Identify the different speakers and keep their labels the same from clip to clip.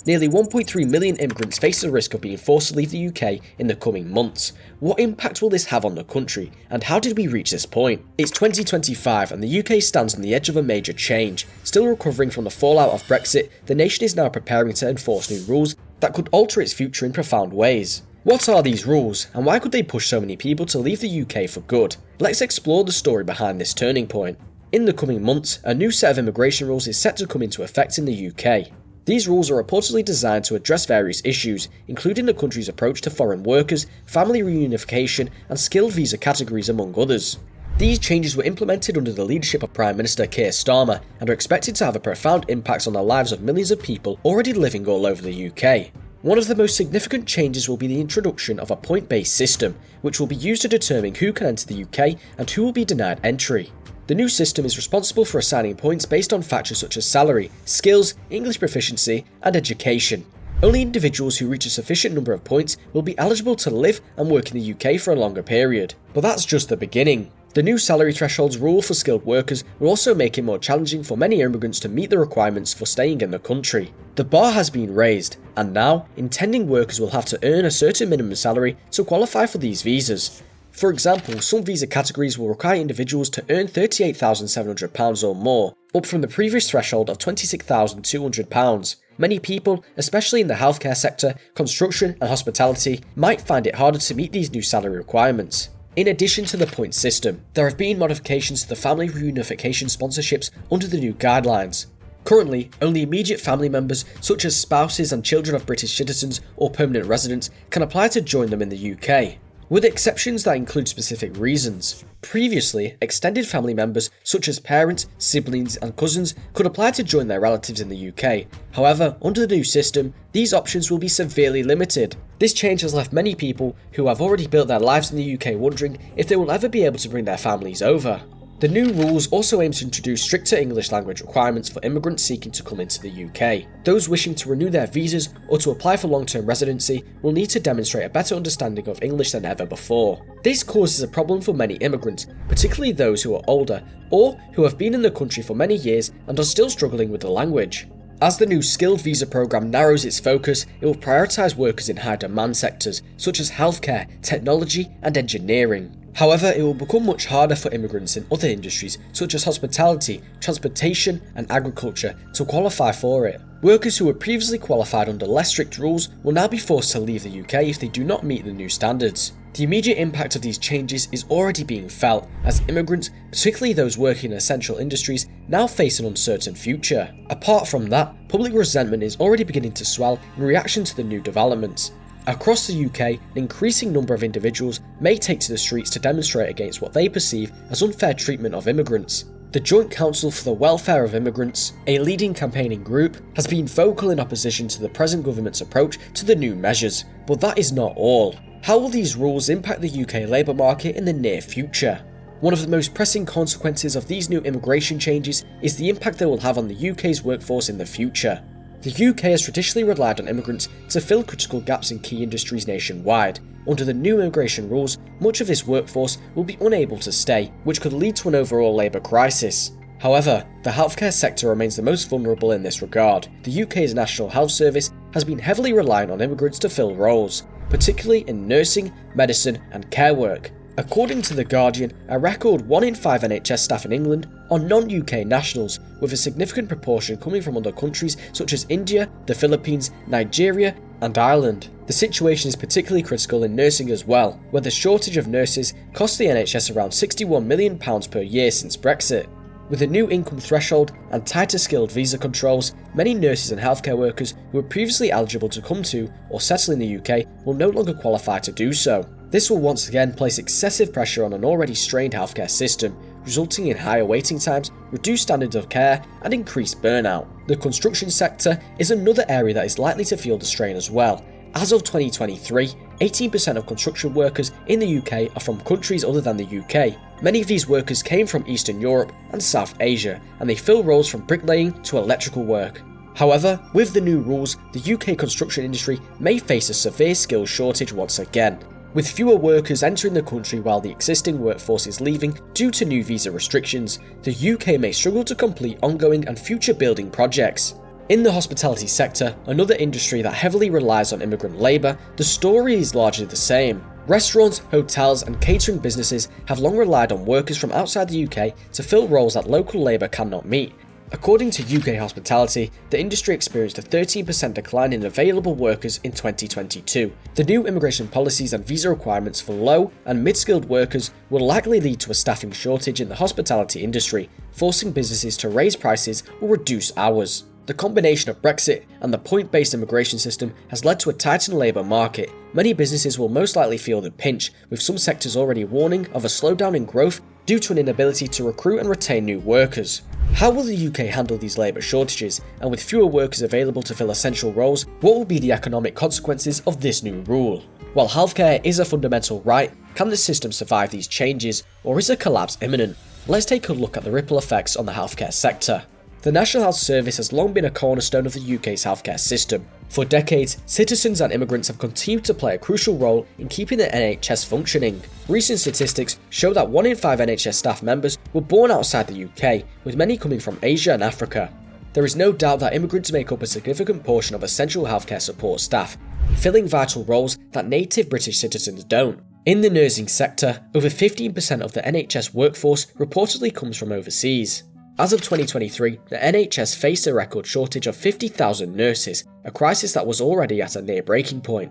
Speaker 1: Nearly 1.3 million immigrants face the risk of being forced to leave the UK in the coming months. What impact will this have on the country, and how did we reach this point? It's 2025 and the UK stands on the edge of a major change. Still recovering from the fallout of Brexit, the nation is now preparing to enforce new rules that could alter its future in profound ways. What are these rules, and why could they push so many people to leave the UK for good? Let's explore the story behind this turning point. In the coming months, a new set of immigration rules is set to come into effect in the UK. These rules are reportedly designed to address various issues, including the country's approach to foreign workers, family reunification, and skilled visa categories, among others. These changes were implemented under the leadership of Prime Minister Keir Starmer and are expected to have a profound impact on the lives of millions of people already living all over the UK. One of the most significant changes will be the introduction of a point-based system, which will be used to determine who can enter the UK and who will be denied entry. The new system is responsible for assigning points based on factors such as salary, skills, English proficiency, and education. Only individuals who reach a sufficient number of points will be eligible to live and work in the UK for a longer period. But that's just the beginning. The new salary thresholds rule for skilled workers will also make it more challenging for many immigrants to meet the requirements for staying in the country. The bar has been raised, and now, intending workers will have to earn a certain minimum salary to qualify for these visas. For example, some visa categories will require individuals to earn £38,700 or more, up from the previous threshold of £26,200. Many people, especially in the healthcare sector, construction and hospitality, might find it harder to meet these new salary requirements. In addition to the point system, there have been modifications to the family reunification sponsorships under the new guidelines. Currently, only immediate family members, such as spouses and children of British citizens or permanent residents, can apply to join them in the UK, with exceptions that include specific reasons. Previously, extended family members such as parents, siblings and cousins could apply to join their relatives in the UK. However, under the new system, these options will be severely limited. This change has left many people who have already built their lives in the UK wondering if they will ever be able to bring their families over. The new rules also aim to introduce stricter English language requirements for immigrants seeking to come into the UK. Those wishing to renew their visas or to apply for long-term residency will need to demonstrate a better understanding of English than ever before. This causes a problem for many immigrants, particularly those who are older or who have been in the country for many years and are still struggling with the language. As the new skilled visa program narrows its focus, it will prioritise workers in high-demand sectors such as healthcare, technology and engineering. However, it will become much harder for immigrants in other industries such as hospitality, transportation and agriculture to qualify for it. Workers who were previously qualified under less strict rules will now be forced to leave the UK if they do not meet the new standards. The immediate impact of these changes is already being felt as immigrants, particularly those working in essential industries, now face an uncertain future. Apart from that, public resentment is already beginning to swell in reaction to the new developments. Across the UK, an increasing number of individuals may take to the streets to demonstrate against what they perceive as unfair treatment of immigrants. The Joint Council for the Welfare of Immigrants, a leading campaigning group, has been vocal in opposition to the present government's approach to the new measures, but that is not all. How will these rules impact the UK labour market in the near future? One of the most pressing consequences of these new immigration changes is the impact they will have on the UK's workforce in the future. The UK has traditionally relied on immigrants to fill critical gaps in key industries nationwide. Under the new immigration rules, much of this workforce will be unable to stay, which could lead to an overall labour crisis. However, the healthcare sector remains the most vulnerable in this regard. The UK's National Health Service has been heavily reliant on immigrants to fill roles, particularly in nursing, medicine and care work. According to The Guardian, a record 1 in 5 NHS staff in England are non-UK nationals, with a significant proportion coming from other countries such as India, the Philippines, Nigeria and Ireland. The situation is particularly critical in nursing as well, where the shortage of nurses costs the NHS around £61 million per year since Brexit. With a new income threshold and tighter skilled visa controls, many nurses and healthcare workers who were previously eligible to come to or settle in the UK will no longer qualify to do so. This will once again place excessive pressure on an already strained healthcare system, resulting in higher waiting times, reduced standards of care, and increased burnout. The construction sector is another area that is likely to feel the strain as well. As of 2023, 18% of construction workers in the UK are from countries other than the UK. Many of these workers came from Eastern Europe and South Asia, and they fill roles from bricklaying to electrical work. However, with the new rules, the UK construction industry may face a severe skills shortage once again, with fewer workers entering the country while the existing workforce is leaving due to new visa restrictions. The UK may struggle to complete ongoing and future building projects. In the hospitality sector, another industry that heavily relies on immigrant labour, the story is largely the same. Restaurants, hotels and catering businesses have long relied on workers from outside the UK to fill roles that local labour cannot meet. According to UK Hospitality, the industry experienced a 13% decline in available workers in 2022. The new immigration policies and visa requirements for low and mid-skilled workers will likely lead to a staffing shortage in the hospitality industry, forcing businesses to raise prices or reduce hours. The combination of Brexit and the point-based immigration system has led to a tightened labour market. Many businesses will most likely feel the pinch, with some sectors already warning of a slowdown in growth due to an inability to recruit and retain new workers. How will the UK handle these labour shortages, and with fewer workers available to fill essential roles, what will be the economic consequences of this new rule? While healthcare is a fundamental right, can the system survive these changes, or is a collapse imminent? Let's take a look at the ripple effects on the healthcare sector. The National Health Service has long been a cornerstone of the UK's healthcare system. For decades, citizens and immigrants have continued to play a crucial role in keeping the NHS functioning. Recent statistics show that 1 in 5 NHS staff members were born outside the UK, with many coming from Asia and Africa. There is no doubt that immigrants make up a significant portion of essential healthcare support staff, filling vital roles that native British citizens don't. In the nursing sector, over 15% of the NHS workforce reportedly comes from overseas. As of 2023, the NHS faced a record shortage of 50,000 nurses, a crisis that was already at a near breaking point.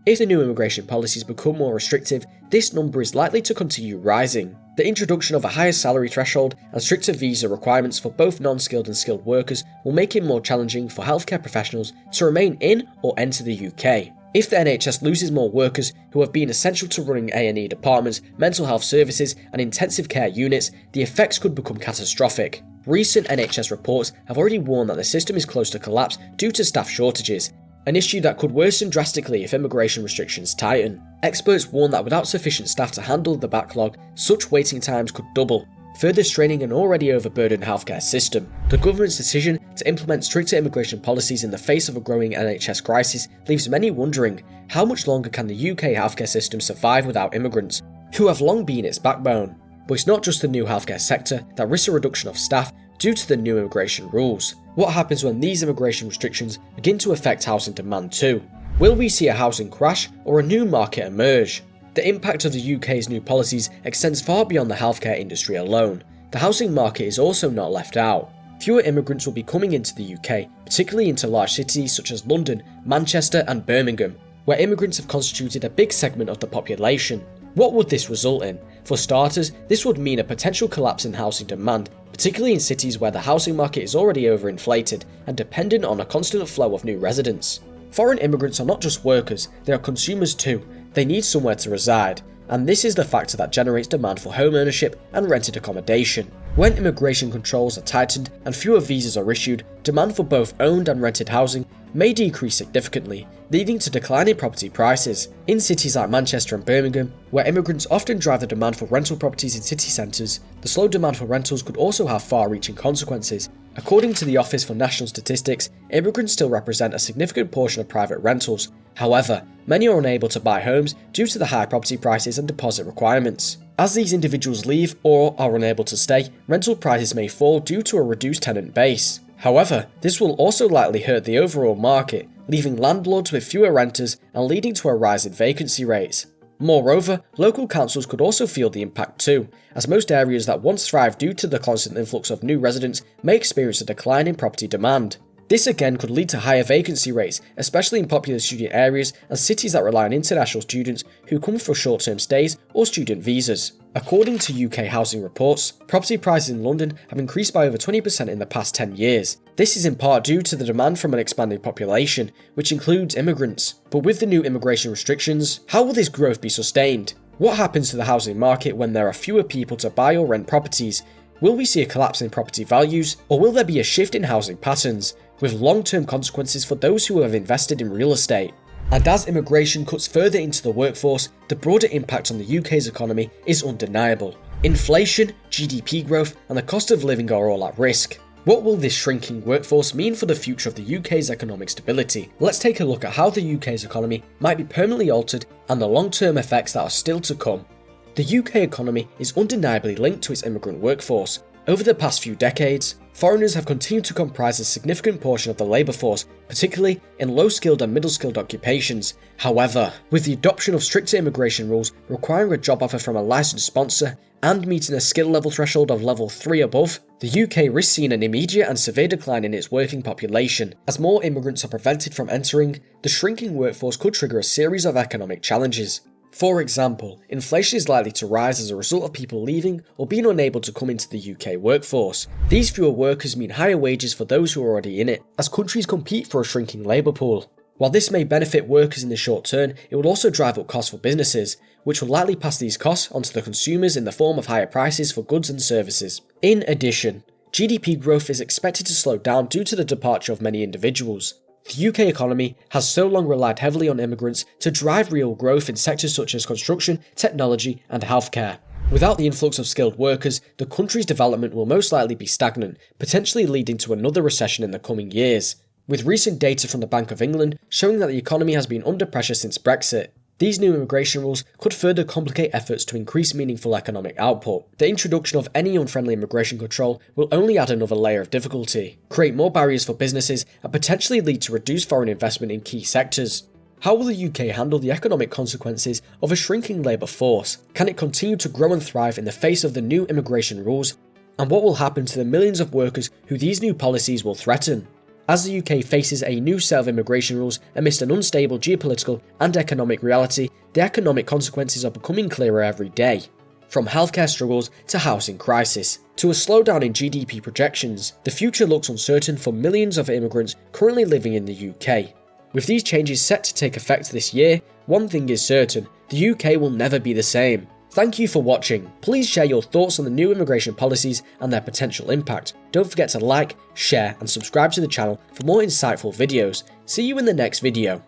Speaker 1: If the new immigration policies become more restrictive, this number is likely to continue rising. The introduction of a higher salary threshold and stricter visa requirements for both non-skilled and skilled workers will make it more challenging for healthcare professionals to remain in or enter the UK. If the NHS loses more workers who have been essential to running A&E departments, mental health services and intensive care units, the effects could become catastrophic. Recent NHS reports have already warned that the system is close to collapse due to staff shortages, an issue that could worsen drastically if immigration restrictions tighten. Experts warn that without sufficient staff to handle the backlog, such waiting times could double, further straining an already overburdened healthcare system. The government's decision to implement stricter immigration policies in the face of a growing NHS crisis leaves many wondering, how much longer can the UK healthcare system survive without immigrants, who have long been its backbone? But it's not just the new healthcare sector that risks a reduction of staff due to the new immigration rules. What happens when these immigration restrictions begin to affect housing demand too? Will we see a housing crash or a new market emerge? The impact of the UK's new policies extends far beyond the healthcare industry alone. The housing market is also not left out. Fewer immigrants will be coming into the UK, particularly into large cities such as London, Manchester and Birmingham, where immigrants have constituted a big segment of the population. What would this result in? For starters, this would mean a potential collapse in housing demand, particularly in cities where the housing market is already overinflated and dependent on a constant flow of new residents. Foreign immigrants are not just workers, they are consumers too. They need somewhere to reside, and this is the factor that generates demand for home ownership and rented accommodation. When immigration controls are tightened and fewer visas are issued, demand for both owned and rented housing may decrease significantly, leading to declining property prices. In cities like Manchester and Birmingham, where immigrants often drive the demand for rental properties in city centres, the slow demand for rentals could also have far-reaching consequences. According to the Office for National Statistics, immigrants still represent a significant portion of private rentals. However, many are unable to buy homes due to the high property prices and deposit requirements. As these individuals leave or are unable to stay, rental prices may fall due to a reduced tenant base. However, this will also likely hurt the overall market, leaving landlords with fewer renters and leading to a rise in vacancy rates. Moreover, local councils could also feel the impact too, as most areas that once thrived due to the constant influx of new residents may experience a decline in property demand. This again could lead to higher vacancy rates, especially in popular student areas and cities that rely on international students who come for short-term stays or student visas. According to UK housing reports, property prices in London have increased by over 20% in the past 10 years. This is in part due to the demand from an expanding population, which includes immigrants. But with the new immigration restrictions, how will this growth be sustained? What happens to the housing market when there are fewer people to buy or rent properties? Will we see a collapse in property values, or will there be a shift in housing patterns, with long-term consequences for those who have invested in real estate? And as immigration cuts further into the workforce, the broader impact on the UK's economy is undeniable. Inflation, GDP growth, and the cost of living are all at risk. What will this shrinking workforce mean for the future of the UK's economic stability? Let's take a look at how the UK's economy might be permanently altered and the long-term effects that are still to come. The UK economy is undeniably linked to its immigrant workforce. Over the past few decades, Foreigners have continued to comprise a significant portion of the labour force, particularly in low-skilled and middle-skilled occupations. However, with the adoption of stricter immigration rules requiring a job offer from a licensed sponsor and meeting a skill level threshold of level 3 above, the UK risks seeing an immediate and severe decline in its working population. As more immigrants are prevented from entering, the shrinking workforce could trigger a series of economic challenges. For example, inflation is likely to rise as a result of people leaving or being unable to come into the UK workforce. These fewer workers mean higher wages for those who are already in it, as countries compete for a shrinking labour pool. While this may benefit workers in the short term, it will also drive up costs for businesses, which will likely pass these costs onto the consumers in the form of higher prices for goods and services. In addition, GDP growth is expected to slow down due to the departure of many individuals. The UK economy has so long relied heavily on immigrants to drive real growth in sectors such as construction, technology, and healthcare. Without the influx of skilled workers, the country's development will most likely be stagnant, potentially leading to another recession in the coming years. With recent data from the Bank of England showing that the economy has been under pressure since Brexit, these new immigration rules could further complicate efforts to increase meaningful economic output. The introduction of any unfriendly immigration control will only add another layer of difficulty, create more barriers for businesses, and potentially lead to reduced foreign investment in key sectors. How will the UK handle the economic consequences of a shrinking labour force? Can it continue to grow and thrive in the face of the new immigration rules? And what will happen to the millions of workers who these new policies will threaten? As the UK faces a new set of immigration rules amidst an unstable geopolitical and economic reality, the economic consequences are becoming clearer every day. From healthcare struggles to housing crisis, to a slowdown in GDP projections, the future looks uncertain for millions of immigrants currently living in the UK. With these changes set to take effect this year, one thing is certain, the UK will never be the same. Thank you for watching. Please share your thoughts on the new immigration policies and their potential impact. Don't forget to like, share and subscribe to the channel for more insightful videos. See you in the next video.